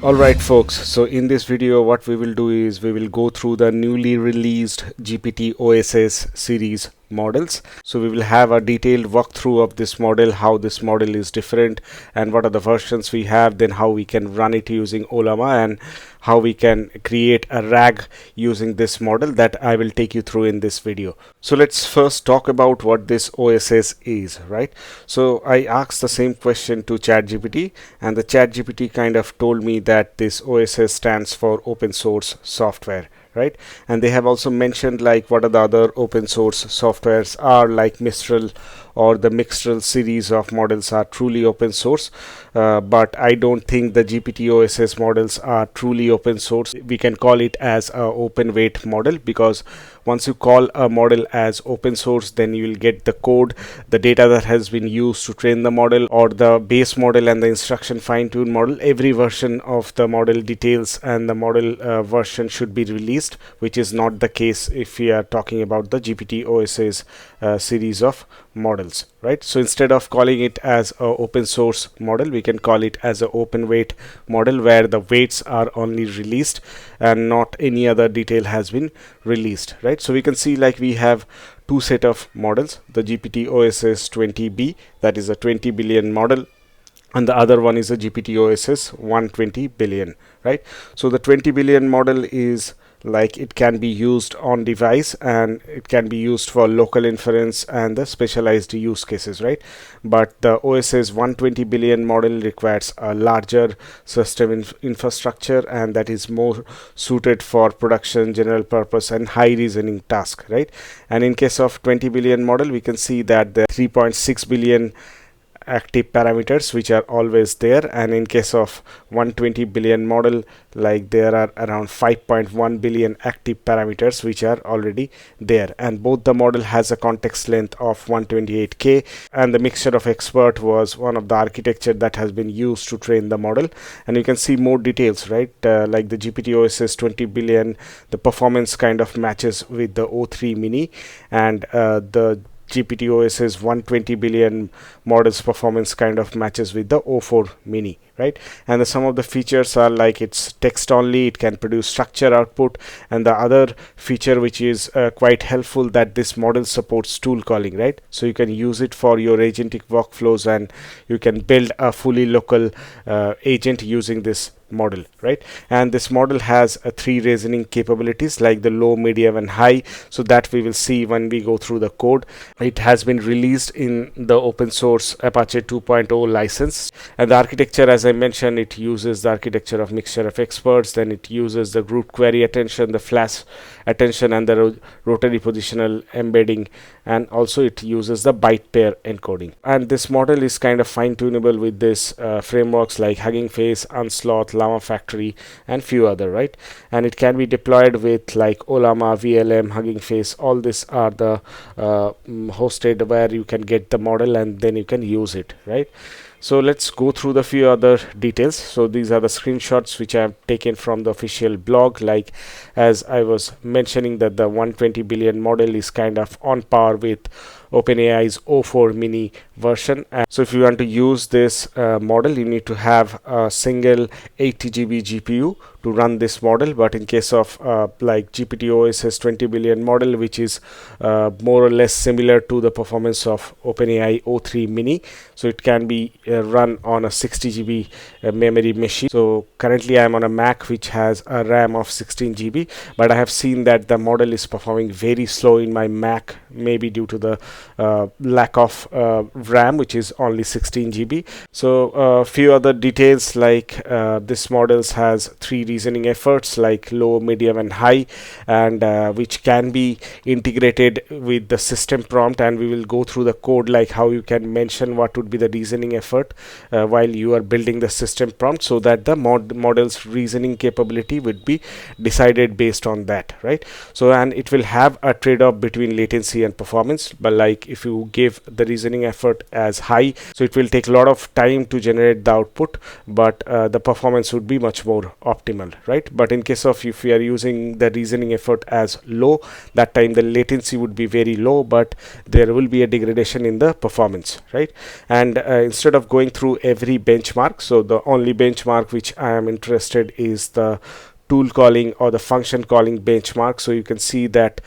Alright folks, so in this video what we will do is we will go through the newly released GPT-oss series models. So we will have a detailed walkthrough of this model, how this model is different and what are the versions we have, then how we can run it using Ollama and how we can create a RAG using this model that I will take you through in this video. So let's first talk about what this OSS is, right? So I asked the same question to ChatGPT and the ChatGPT kind of told me that this OSS stands for open source software, right? And they have also mentioned like what are the other open source softwares are, like Mistral or the Mixtral series of models are truly open source, but I don't think the GPT-oss models are truly open source. We can call it as a open weight model, because once you call a model as open source, then you will get the code, the data that has been used to train the model, or the base model and the instruction fine-tune model. Every version of the model details and the model version should be released, which is not the case if we are talking about the GPT-oss series of models, right? So instead of calling it as a open source model, we can call it as a open weight model, where the weights are only released and not any other detail has been released, right? So we can see like we have two set of models, the GPT-oss 20B, that is a 20 billion model, and the other one is a GPT-oss 120 billion, right? So the 20 billion model is like it can be used on device and it can be used for local inference and the specialized use cases, right? But the OSS 120 billion model requires a larger system infrastructure, and that is more suited for production, general purpose and high reasoning task, right? And in case of 20 billion model, we can see that the 3.6 billion active parameters which are always there, and in case of 120 billion model, like there are around 5.1 billion active parameters which are already there, and both the model has a context length of 128k, and the mixture of expert was one of the architecture that has been used to train the model. And you can see more details, right? Like the GPT-oss 20 billion, the performance kind of matches with the O3 mini, and the GPT-oss 120 billion models performance kind of matches with the O4 mini, right? And some of the features are like it's text only, it can produce structure output, and the other feature which is quite helpful, that this model supports tool calling, right? So you can use it for your agentic workflows and you can build a fully local agent using this model, right? And this model has three reasoning capabilities, like the low, medium and high, so that we will see when we go through the code. It has been released in the open source Apache 2.0 license, and the architecture, as I mentioned, it uses the architecture of mixture of experts, then it uses the group query attention, the flash attention and the rotary positional embedding, and also it uses the byte pair encoding. And this model is kind of fine tunable with this frameworks like Hugging Face, Unsloth, Llama Factory and few other, right? And it can be deployed with like Ollama, VLM, Hugging Face. All this are the hosted where you can get the model and then you can use it, right? So let's go through the few other details. So these are the screenshots which I have taken from the official blog. Like as I was mentioning, that the 120 billion model is kind of on par with OpenAI's O4 mini version. And so if you want to use this model, you need to have a single 80 GB GPU to run this model. But in case of like GPT-oss 20 billion model, which is more or less similar to the performance of OpenAI O3 mini, so it can be run on a 60 GB memory machine. So currently I am on a Mac which has a RAM of 16 GB, but I have seen that the model is performing very slow in my Mac, maybe due to the lack of RAM, which is only 16 GB. So a few other details, like this models has three reasoning efforts, like low, medium and high, and which can be integrated with the system prompt, and we will go through the code like how you can mention what would be the reasoning effort while you are building the system prompt, so that the model's reasoning capability would be decided based on that, right? So and it will have a trade-off between latency and performance, but like like if you give the reasoning effort as high, so it will take a lot of time to generate the output, but the performance would be much more optimal, right? But in case of if we are using the reasoning effort as low, that time the latency would be very low, but there will be a degradation in the performance, right? And instead of going through every benchmark, so the only benchmark which I am interested is the tool calling or the function calling benchmark. So you can see that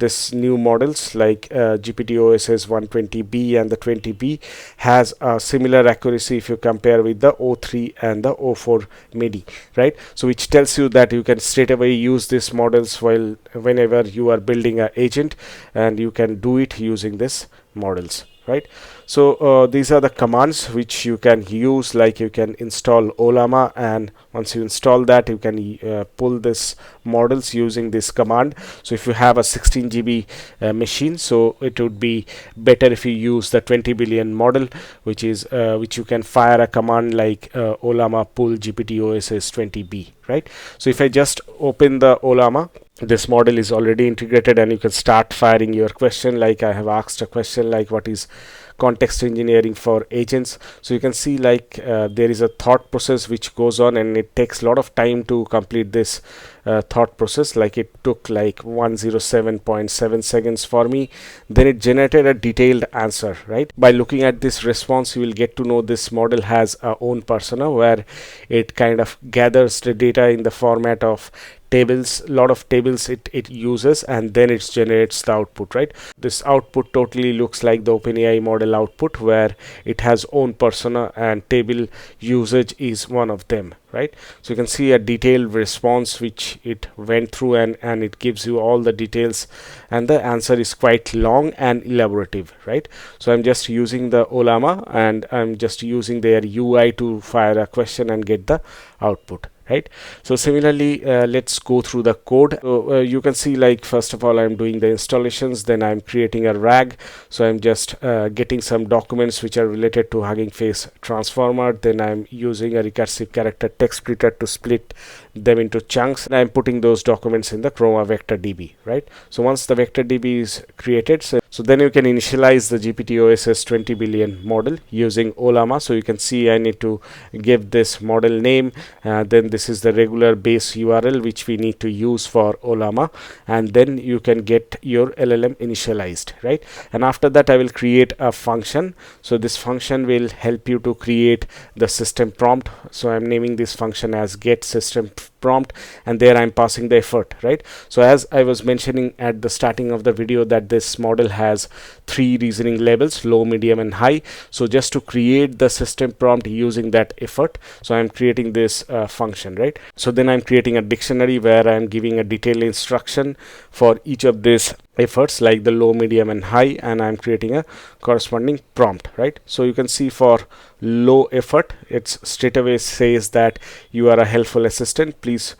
this new models like gpt-oss 120b and the 20b has a similar accuracy if you compare with the O3 and the O4 MIDI, right? So which tells you that you can straight away use these models while whenever you are building an agent, and you can do it using this models, right? So these are the commands which you can use, like you can install Ollama, and once you install that, you can pull this models using this command. So if you have a 16 GB machine, so it would be better if you use the 20 billion model, which is which you can fire a command like Ollama pull gpt-oss 20b, right? So if I just open the Ollama, this model is already integrated, and you can start firing your question. Like I have asked a question like what is context engineering for agents. So you can see like there is a thought process which goes on, and it takes a lot of time to complete this thought process. Like it took like 107.7 seconds for me. Then it generated a detailed answer, right? By looking at this response, you will get to know this model has a own persona, where it kind of gathers the data in the format of tables, a lot of tables it uses, and then it generates the output, right? This output totally looks like the OpenAI model output, where it has own persona and table usage is one of them, right? So you can see a detailed response which it went through, and it gives you all the details, and the answer is quite long and elaborative, right? So I'm just using the Ollama, and I'm just using their UI to fire a question and get the output, right? So similarly, let's go through the code. So you can see like first of all I'm doing the installations, then I'm creating a RAG. So I'm just getting some documents which are related to Hugging Face transformer, then I'm using a recursive character text splitter to split them into chunks, and I'm putting those documents in the Chroma vector DB, right? So once the vector DB is created, so then you can initialize the gpt-oss 20 billion model using Ollama. So you can see I need to give this model name, then this is the regular base URL which we need to use for Ollama, and then you can get your LLM initialized, right? And after that I will create a function. So this function will help you to create the system prompt. So I'm naming this function as get system prompt, and there I'm passing the effort, right? So as I was mentioning at the starting of the video that this model has 3 reasoning levels, low, medium and high. So just to create the system prompt using that effort, so I'm creating this function, right? So then I'm creating a dictionary where I'm giving a detailed instruction for each of these efforts like the low, medium and high, and I'm creating a corresponding prompt, right? So you can see for low effort, it's straight away says that you are a helpful assistant, please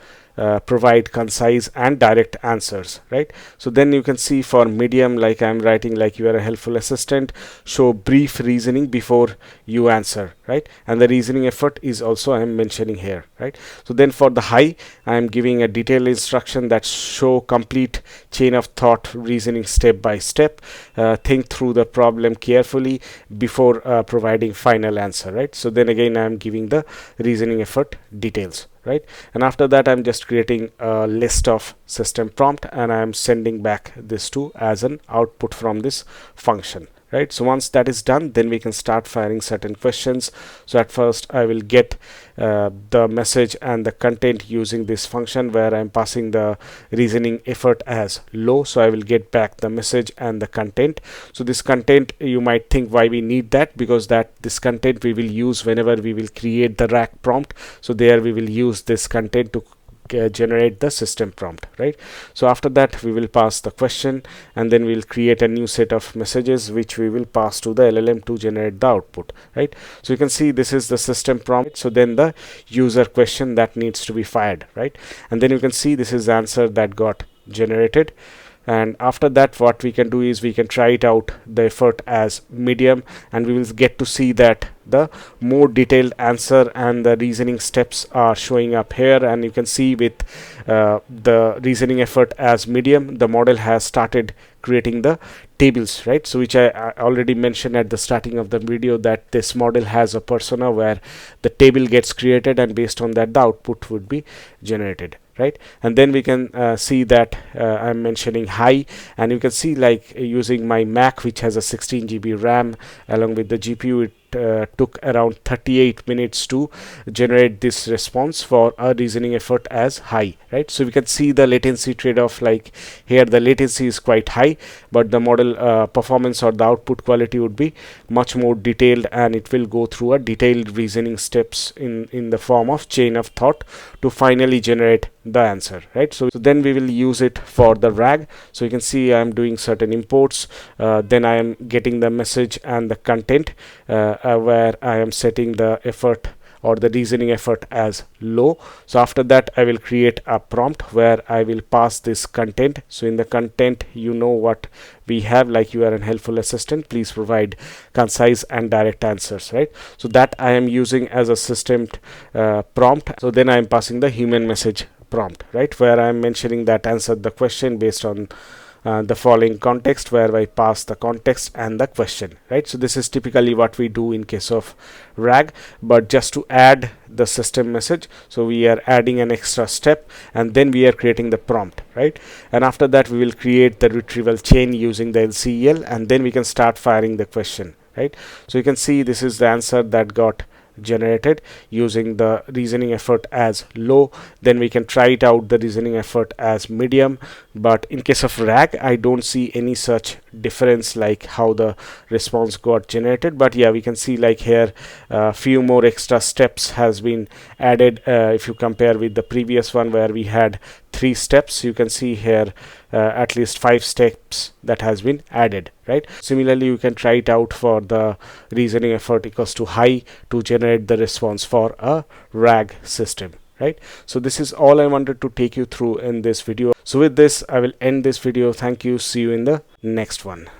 provide concise and direct answers, right? So then you can see for medium, like I'm writing like you are a helpful assistant, show brief reasoning before you answer, right? And the reasoning effort is also I'm mentioning here, right? So then for the high, I'm giving a detailed instruction that show complete chain of thought reasoning step by step, think through the problem carefully before providing final answer, right? So then again I'm giving the reasoning effort details, right? And after that I'm just creating a list of system prompt, and I'm sending back this to as an output from this function, right? So once that is done, then we can start firing certain questions. So at first I will get the message and the content using this function where I'm passing the reasoning effort as low. So I will get back the message and the content. So this content, you might think why we need that, because that this content we will use whenever we will create the RAG prompt. So there we will use this content to generate the system prompt, right? So after that we will pass the question, and then we'll create a new set of messages which we will pass to the LLM to generate the output, right? So you can see this is the system prompt. So then the user question that needs to be fired, right? And then you can see this is the answer that got generated. And after that what we can do is we can try it out the effort as medium, and we will get to see that the more detailed answer and the reasoning steps are showing up here. And you can see with the reasoning effort as medium, the model has started creating the tables, right? So which I already mentioned at the starting of the video, that this model has a persona where the table gets created and based on that the output would be generated, right? And then we can see that I'm mentioning high, and you can see like using my Mac, which has a 16 GB RAM along with the GPU, it took around 38 minutes to generate this response for a reasoning effort as high, right? So we can see the latency trade-off. Like here the latency is quite high, but the model performance or the output quality would be much more detailed, and it will go through a detailed reasoning steps in the form of chain of thought to finally generate the answer, right? So then we will use it for the RAG. So you can see I'm doing certain imports, then I am getting the message and the content, where I am setting the effort or the reasoning effort as low. So after that I will create a prompt where I will pass this content. So in the content, you know what we have, like you are an helpful assistant, please provide concise and direct answers, right? So that I am using as a system prompt. So then I am passing the human message prompt, right, where I am mentioning that answer the question based on the following context, where I pass the context and the question, right? So this is typically what we do in case of RAG, but just to add the system message, so we are adding an extra step, and then we are creating the prompt, right? And after that we will create the retrieval chain using the LCEL, and then we can start firing the question, right? So you can see this is the answer that got generated using the reasoning effort as low. Then we can try it out the reasoning effort as medium, but in case of RAG I don't see any such difference like how the response got generated. But yeah, we can see like here a few more extra steps has been added. If you compare with the previous one where we had 3 steps, you can see here at least 5 steps that has been added, right? Similarly, you can try it out for the reasoning effort equals to high to generate the response for a RAG system, right? So this is all I wanted to take you through in this video. So with this I will end this video. Thank you. See you in the next one.